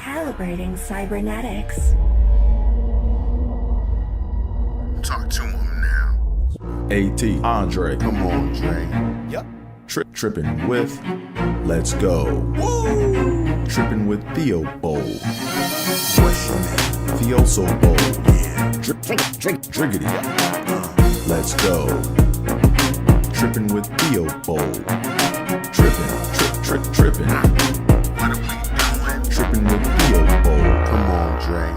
Calibrating cybernetics. Talk to him now. AT, Andre. Come on, Dre. Yep. Trippin with Let's Go. Woo! Trippin with Theobold. What's your name? Theo so bold. Yeah. Driggity. Let's go. Trippin with Theobold. Trippin. What are we doing? Trippin with Theobold. Come on, Dre.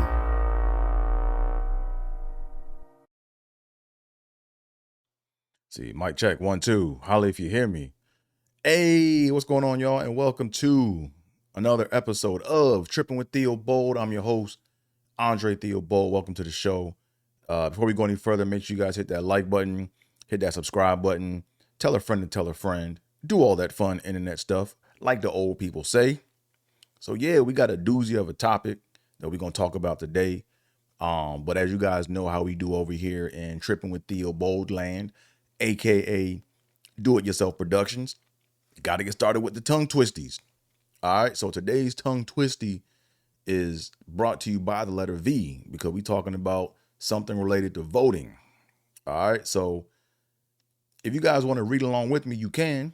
See, mic check, 1, 2. Holla if you hear me. Hey, what's going on, y'all? And welcome to another episode of Trippin with Theobold. I'm your host, Andre Theobold. Welcome to the show. Before we go any further, make sure you guys hit that like button, hit that subscribe button, tell a friend to tell a friend, do all that fun internet stuff, like the old people say. So yeah, we got a doozy of a topic that we're gonna talk about today. But as you guys know how we do over here in Trippin with Theobold land, aka do-it-yourself productions, you got to get started with the tongue twisties. All right, so today's tongue twisty is brought to you by the letter V because we're talking about something related to voting. All right, so if you guys want to read along with me, you can,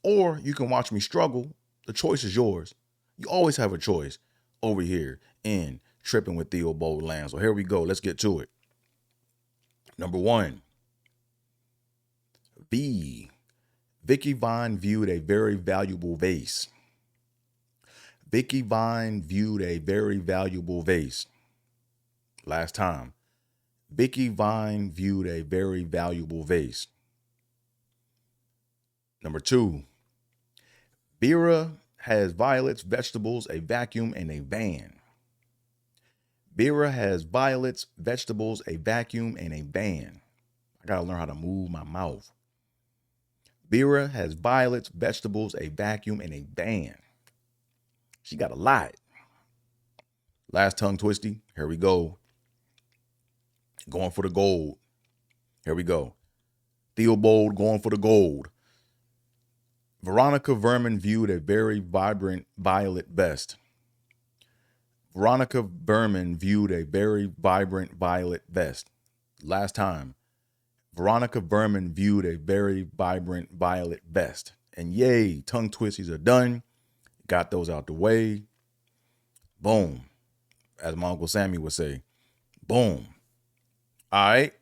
or you can watch me struggle. The choice is yours. You always have a choice over here in Trippin with Theobold land. So here we go. Let's get to it. Number 1. B. Vicky Vine viewed a very valuable vase. Vicky Vine viewed a very valuable vase. Last time. Vicky Vine viewed a very valuable vase. Number 2. Vera has violets, vegetables, a vacuum, and a van. Vera has violets, vegetables, a vacuum, and a van. I gotta learn how to move my mouth. Vera has violets, vegetables, a vacuum, and a van. She got a lot. Last tongue twisty. Here we go. Going for the gold. Here we go. Theobold going for the gold. Veronica Vermin viewed a very vibrant violet vest. Veronica Vermin viewed a very vibrant violet vest. Last time. Veronica Vermin viewed a very vibrant violet vest. And yay, tongue twisties are done. Got those out the way. Boom. As my Uncle Sammy would say. Boom. All right.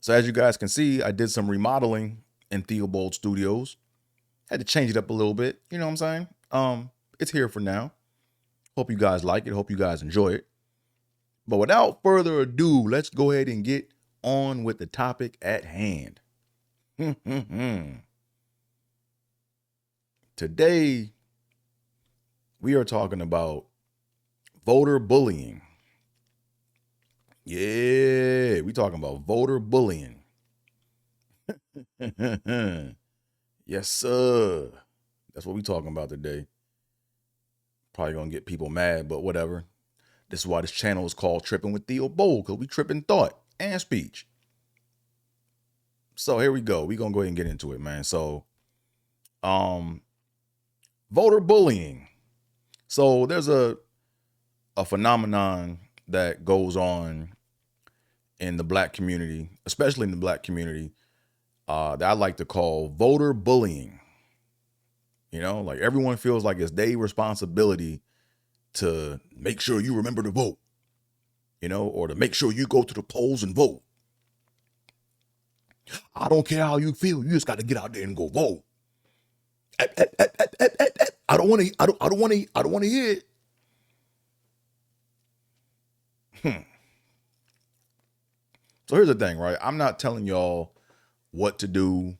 So as you guys can see, I did some remodeling in Theobold Studios. Had to change it up a little bit. You know what I'm saying? It's here for now. Hope you guys like it. Hope you guys enjoy it. But without further ado, let's go ahead and get on with the topic at hand. Today, we are talking about voter bullying. Yeah, we talking about voter bullying. Yes, sir. That's what we talking about today. Probably gonna get people mad, but whatever. This is why this channel is called Trippin with Theobold, because we tripping thought and speech. So here we go. We're gonna go ahead and get into it, man. So voter bullying. So there's a phenomenon that goes on in the black community, especially in the black community, that I like to call voter bullying. You know, like everyone feels like it's their responsibility to make sure you remember to vote, you know, or to make sure you go to the polls and vote. I don't care how you feel. You just got to get out there and go vote. I don't want to hear it. So here's the thing, right? I'm not telling y'all what to do.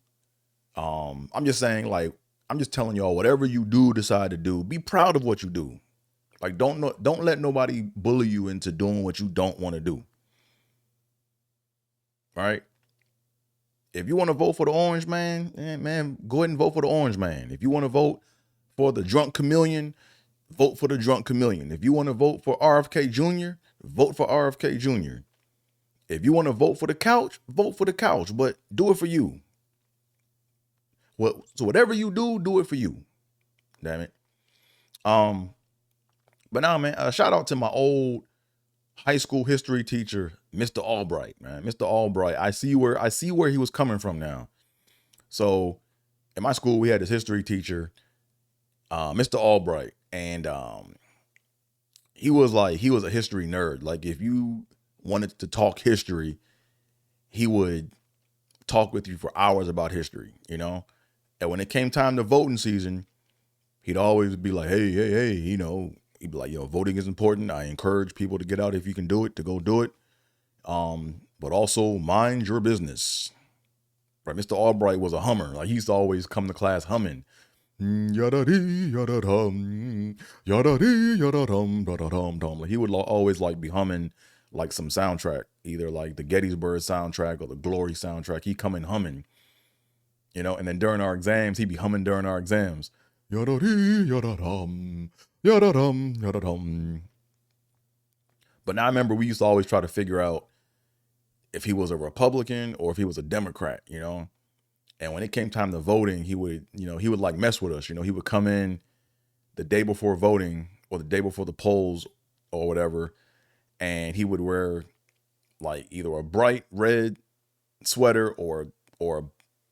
I'm just saying, like, I'm just telling y'all, whatever you do, decide to do, be proud of what you do. Like, don't let nobody bully you into doing what you don't want to do. Right? If you want to vote for the orange man, man, go ahead and vote for the orange man. If you want to vote for the drunk chameleon, vote for the drunk chameleon. If you want to vote for RFK Jr., vote for RFK Jr. If you want to vote for the couch, vote for the couch, but do it for you. So whatever you do, do it for you. Damn it. But But now, man, shout out to my old high school history teacher, Mr. Albright, man. Mr. Albright. I see where he was coming from now. So in my school, we had this history teacher, Mr. Albright, and he was a history nerd. Like, if you wanted to talk history, he would talk with you for hours about history, you know? And when it came time to voting season, he'd always be like, hey, you know, he'd be like, yo, voting is important. I encourage people to get out if you can do it, to go do it. But also mind your business. Right? Mr. Albright was a hummer. Like, he used to always come to class humming. Yada-dee, yada-dum, yada-dee, yada-dum, da-da-dum-dum. Like, he would always like be humming like some soundtrack, either like the Gettysburg soundtrack or the Glory soundtrack. He'd come in humming, you know, and then during our exams, he'd be humming during our exams. Yada-dee, yada-dum, yada-dum, yada-dum. But now I remember we used to always try to figure out if he was a Republican or if he was a Democrat, you know. And when it came time to voting, he would like mess with us. You know, he would come in the day before voting or the day before the polls or whatever, and he would wear like either a bright red sweater or a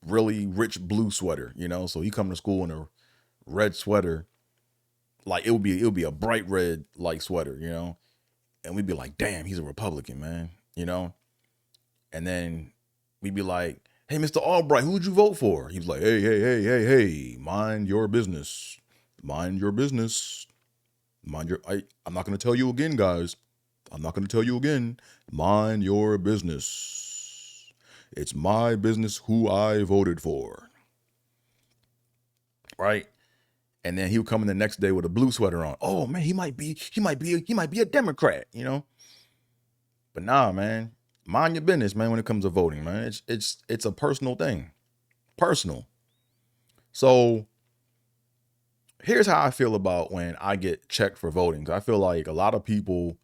really rich blue sweater, you know. So he come to school in a red sweater, like it would be a bright red like sweater, you know. And we'd be like, damn, he's a Republican, man, you know. And then we'd be like, hey, Mr. Albright, who'd you vote for? He was like, hey, mind your business. Mind your business. I'm not going to tell you again, guys. I'm not going to tell you again. Mind your business. It's my business who I voted for. Right? And then he would come in the next day with a blue sweater on. Oh man, he might be a Democrat, you know? But nah, man. Mind your business, man, when it comes to voting, man. It's a personal thing. Personal. So here's how I feel about when I get checked for voting. I feel like a lot of people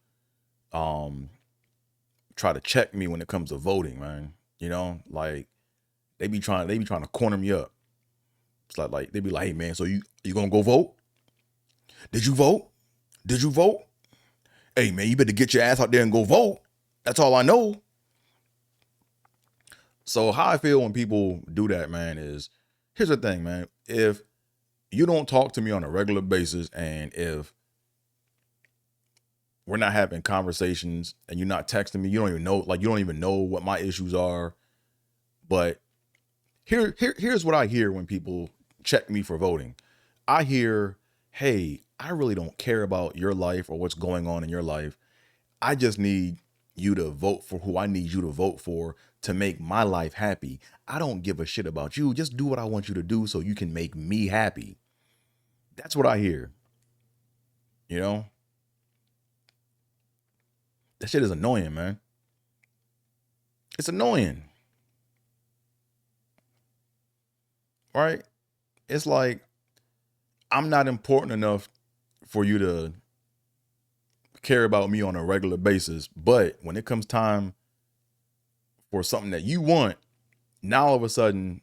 try to check me when it comes to voting, man. You know, like they be trying to corner me up. It's like they be like, hey man, so you gonna go vote? Did you vote? Did you vote? Hey man, you better get your ass out there and go vote. That's all I know. So how I feel when people do that, man, is here's the thing, man. If you don't talk to me on a regular basis, and if we're not having conversations and you're not texting me, you don't even know what my issues are. But here's what I hear when people check me for voting. I hear, hey, I really don't care about your life or what's going on in your life. I just need you to vote for who I need you to vote for to make my life happy. I don't give a shit about you. Just do what I want you to do so you can make me happy. That's what I hear. You know? That shit is annoying, man. It's annoying. Right? It's like, I'm not important enough for you to care about me on a regular basis. But when it comes time for something that you want, now all of a sudden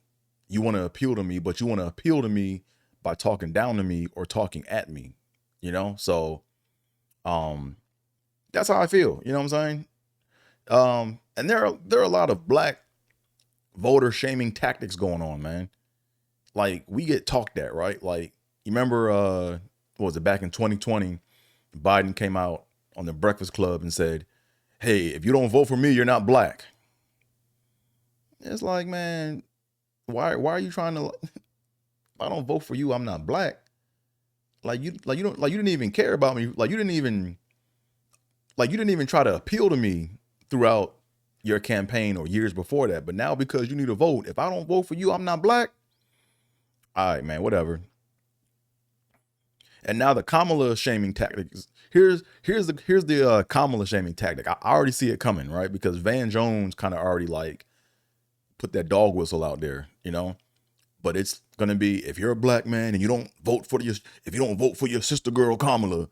you want to appeal to me, but you want to appeal to me by talking down to me or talking at me, you know? So, that's how I feel. You know what I'm saying? And there are a lot of black voter shaming tactics going on, man. Like, we get talked at, right? Like, you remember, what was it, back in 2020, Biden came out on the Breakfast Club and said, hey, if you don't vote for me, you're not black. It's like, man, why are you trying to, if I don't vote for you, I'm not black. You didn't even care about me. You didn't even try to appeal to me throughout your campaign or years before that. But now, because you need to vote, if I don't vote for you, I'm not black. All right, man, whatever. And now the Kamala shaming tactics. Here's the Kamala shaming tactic. I already see it coming, right? Because Van Jones kind of already like put that dog whistle out there, you know. But it's gonna be, if you're a black man and you don't vote for your sister girl Kamala,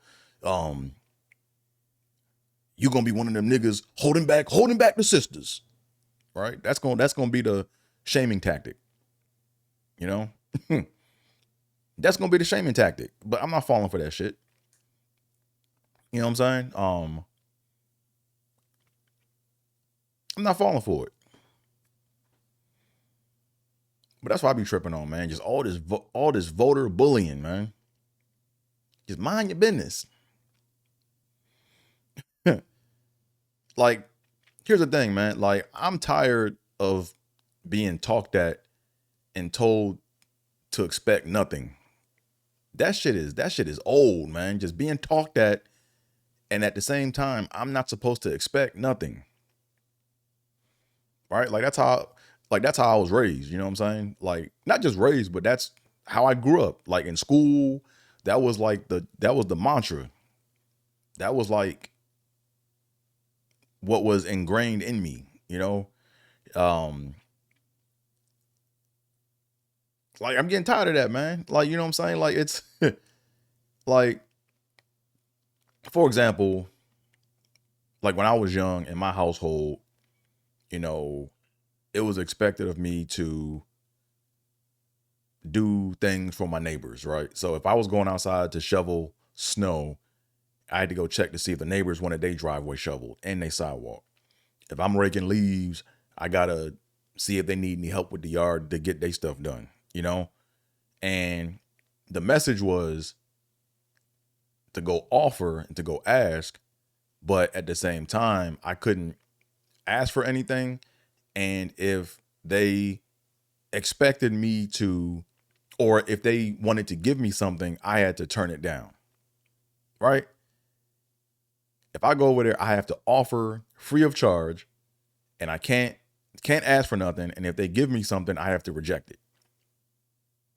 you're gonna be one of them niggas holding back the sisters, right? That's gonna be the shaming tactic, you know. That's gonna be the shaming tactic. But I'm not falling for that shit. You know what I'm saying? I'm not falling for it. But that's what I be tripping on, man. Just all this voter bullying, man. Just mind your business. Like, here's the thing, man. Like, I'm tired of being talked at and told to expect nothing. That shit is old, man. Just being talked at, and at the same time, I'm not supposed to expect nothing. Right? That's how I was raised, you know what I'm saying? Like, not just raised, but that's how I grew up. Like in school, that was the mantra. That was like what was ingrained in me, you know? Um like I'm getting tired of that, man. Like, you know what I'm saying? Like it's like, for example, like when I was young in my household, you know, it was expected of me to do things for my neighbors, right? So if I was going outside to shovel snow, I had to go check to see if the neighbors wanted their driveway shoveled and their sidewalk. If I'm raking leaves, I gotta see if they need any help with the yard to get their stuff done, you know? And the message was to go offer and to go ask, but at the same time, I couldn't ask for anything. And if they expected me to, or if they wanted to give me something, I had to turn it down, right? If I go over there, I have to offer free of charge, and I can't ask for nothing. And if they give me something, I have to reject it.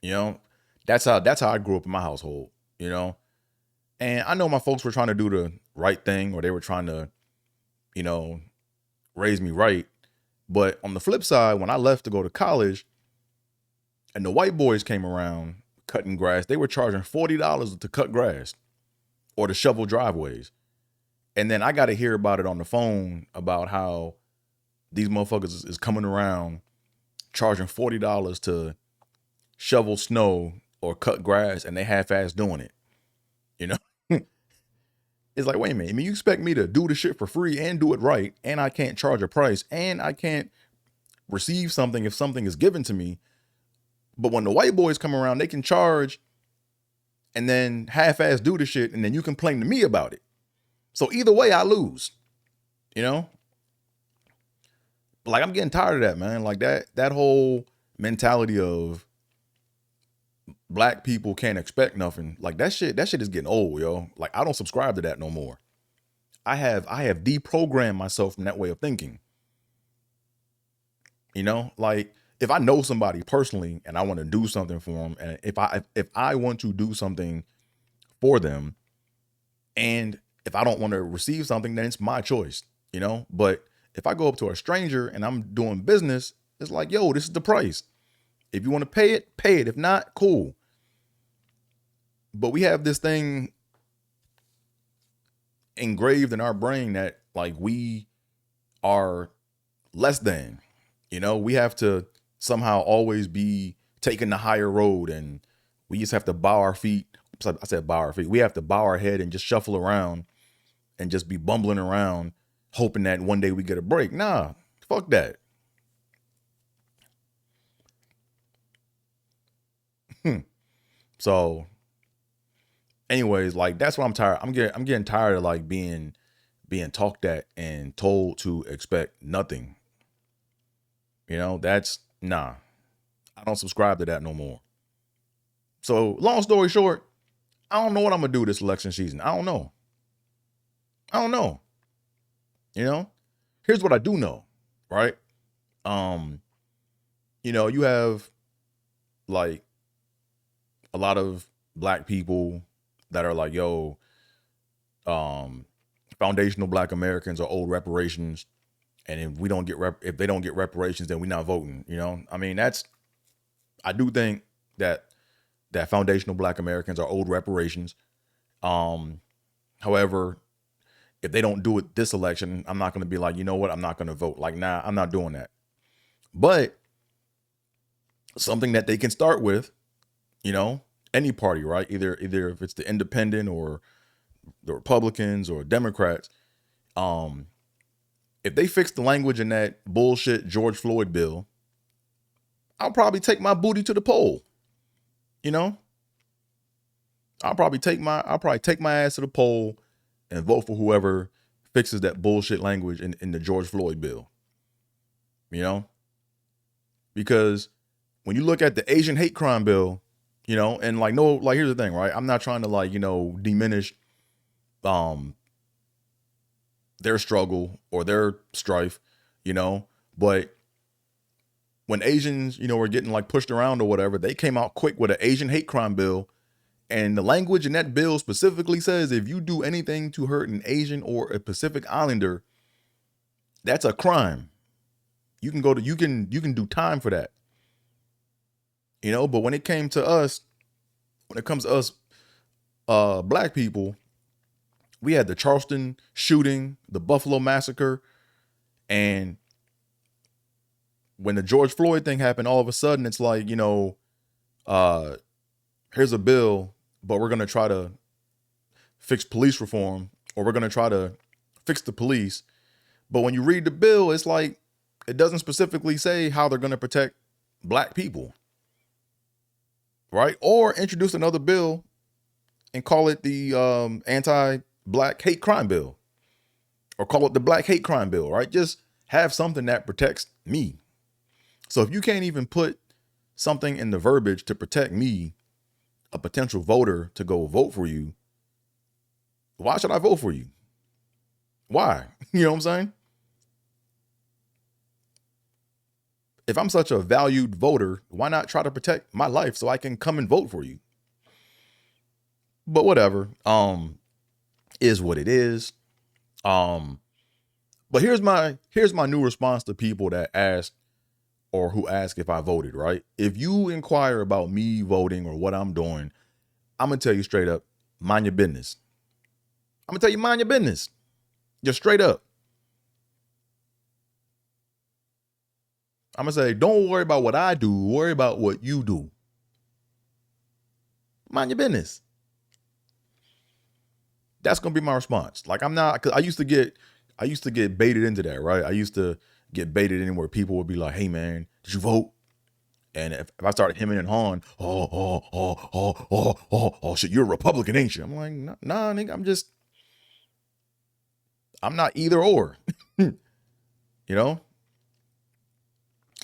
You know, that's how I grew up in my household, you know? And I know my folks were trying to do the right thing, or they were trying to, you know, raise me right. But on the flip side, when I left to go to college and the white boys came around cutting grass, they were charging $40 to cut grass or to shovel driveways. And then I got to hear about it on the phone about how these motherfuckers is coming around charging $40 to shovel snow or cut grass, and they half-ass doing it. You know? It's like, wait a minute. I mean, you expect me to do the shit for free and do it right, and I can't charge a price, and I can't receive something if something is given to me. But when the white boys come around, they can charge and then half-ass do the shit, and then you complain to me about it. So either way, I lose. You know? Like, I'm getting tired of that, man. Like that whole mentality of black people can't expect nothing. Like that shit is getting old, yo. Like, I don't subscribe to that no more. I have deprogrammed myself from that way of thinking. You know, like if I know somebody personally and I want to do something for them, and if I want to do something for them, and if I don't want to receive something, then it's my choice, you know? But if I go up to a stranger and I'm doing business, it's like, yo, this is the price. If you want to pay it, pay it. If not, cool. But we have this thing engraved in our brain that like we are less than, you know, we have to somehow always be taking the higher road, and we just have to bow our feet. I said bow our feet. We have to bow our head and just shuffle around and just be bumbling around hoping that one day we get a break. Nah, fuck that. So anyways, like that's what I'm tired. I'm getting tired of like being talked at and told to expect nothing. You know, that's nah. I don't subscribe to that no more. So long story short, I don't know what I'm gonna do this election season. I don't know. You know? Here's what I do know, right? You know, you have like a lot of black people that are like, yo, foundational black Americans are old reparations. And if we don't get if they don't get reparations, then we're not voting. You know, I mean, I do think that foundational black Americans are old reparations. However, if they don't do it this election, I'm not going to be like, you know what, I'm not going to vote. Like, nah, I'm not doing that. But something that they can start with, you know, any party, right? Either if it's the independent or the Republicans or Democrats, if they fix the language in that bullshit George Floyd bill, I'll probably take my booty to the poll. You know, I'll probably take my ass to the poll and vote for whoever fixes that bullshit language in the George Floyd bill. You know, because when you look at the Asian hate crime bill, you know, and like, no, like, here's the thing, right? I'm not trying to, like, you know, diminish their struggle or their strife, you know, but when Asians, you know, were getting like pushed around or whatever, they came out quick with an Asian hate crime bill. And the language in that bill specifically says if you do anything to hurt an Asian or a Pacific Islander, that's a crime. You can do time for that. You know, but when it comes to us, black people, we had the Charleston shooting, the Buffalo massacre, and when the George Floyd thing happened, all of a sudden it's like, you know, here's a bill, but we're going to try to fix police reform, or we're going to try to fix the police. But when you read the bill, it's like, it doesn't specifically say how they're going to protect black people, right? Or introduce another bill and call it the anti-black hate crime bill, or call it the black hate crime bill, right? Just have something that protects me. So if you can't even put something in the verbiage to protect me, a potential voter, to go vote for you, why should I vote for you? Why? You know what I'm saying? If I'm such a valued voter, why not try to protect my life so I can come and vote for you? But whatever, is what it is. But here's my new response to people that ask, or who ask if I voted, right? If you inquire about me voting or what I'm doing, I'm going to tell you straight up, mind your business. I'm going to tell you, mind your business. Just straight up. I'm going to say, don't worry about what I do. Worry about what you do. Mind your business. That's going to be my response. Like, I'm not, cause I used to get baited into that, right? I used to get baited in where people would be like, hey man, did you vote? And if I started hemming and hawing, oh, shit, you're a Republican, ain't you? I'm like, nah, nigga, I'm not either or. You know?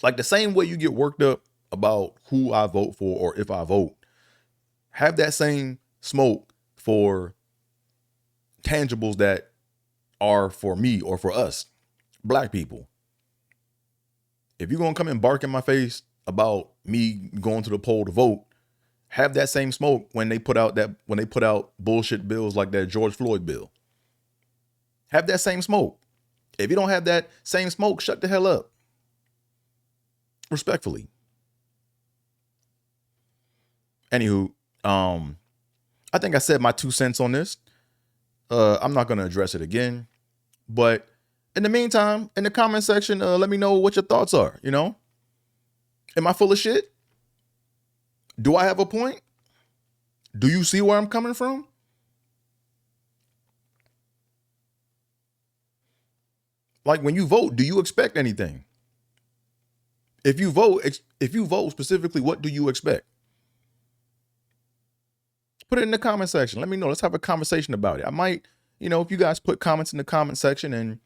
Like, the same way you get worked up about who I vote for or if I vote, have that same smoke for tangibles that are for me or for us, black people. If you're going to come and bark in my face about me going to the poll to vote, have that same smoke when they put out bullshit bills like that George Floyd bill. Have that same smoke. If you don't have that same smoke, shut the hell up. Respectfully. Anywho, I think I said my 2 cents on this. I'm not going to address it again, but in the meantime, in the comment section, let me know what your thoughts are. You know, am I full of shit? Do I have a point? Do you see where I'm coming from? Like, when you vote, do you expect anything? If you vote specifically, what do you expect? Put it in the comment section. Let me know. Let's have a conversation about it. I might, you know, if you guys put comments in the comment section and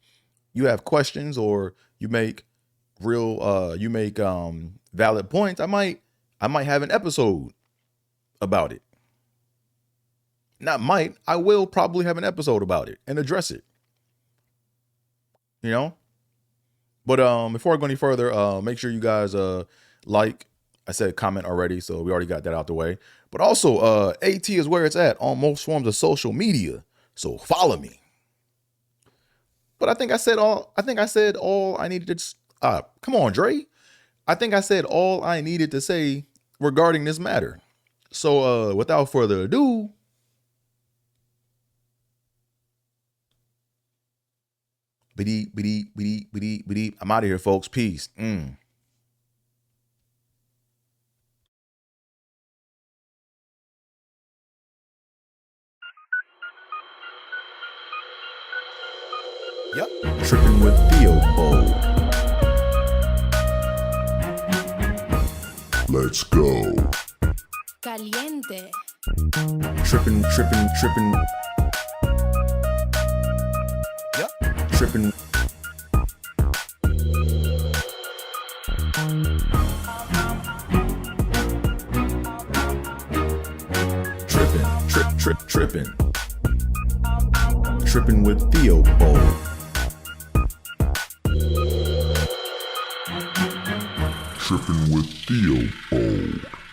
you have questions or you make valid points, I might have an episode about it. I will probably have an episode about it and address it. You know? But before I go any further, make sure you guys like. I said comment already, so we already got that out the way. But also, AT is where it's at on most forms of social media. So follow me. But I think I said all I needed to. Come on, Dre. I think I said all I needed to say regarding this matter. So without further ado, I'm out of here, folks. Peace. Yep. Trippin with Theobold. Let's go. Caliente. Trippin, trippin, trippin. Yep. Trippin. Trippin. Trippin with Theobold. Trippin with Theobold.